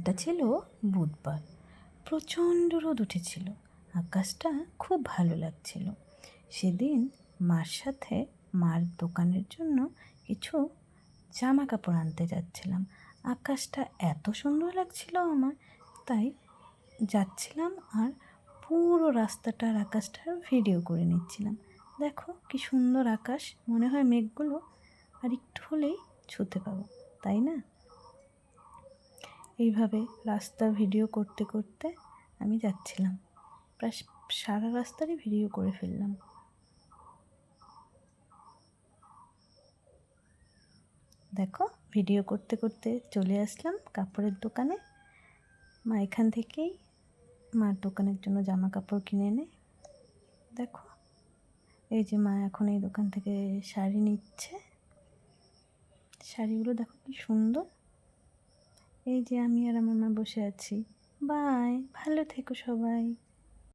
দিনটা ছিল বুধবার। প্রচণ্ড রোদ উঠেছিল, আকাশটা খুব ভালো লাগছিল। সেদিন মার সাথে মার দোকানের জন্য কিছু জামা কাপড় আনতে যাচ্ছিলাম। আকাশটা এত সুন্দর লাগছিল আমার, তাই যাচ্ছিলাম আর পুরো রাস্তাটার আকাশটার ভিডিও করে নিচ্ছিলাম। দেখো কি সুন্দর আকাশ, মনে হয় মেঘগুলো আর একটু হলেই ছুঁতে পাবো, তাই না? এইভাবে রাস্তা ভিডিও করতে করতে আমি যাচ্ছিলাম, প্রায় সারা রাস্তারই ভিডিও করে ফেললাম। দেখো ভিডিও করতে করতে চলে আসলাম কাপড়ের দোকানে। মা এখান থেকেই মার দোকানের জন্য জামা কাপড় কিনে এনে, দেখো এই যে মা এখন এই দোকান থেকে শাড়ি নিচ্ছে। শাড়িগুলো দেখো কি সুন্দর। এই যে আমি আর আমার মা বসে আছি। বাই, ভালো থেকো সবাই।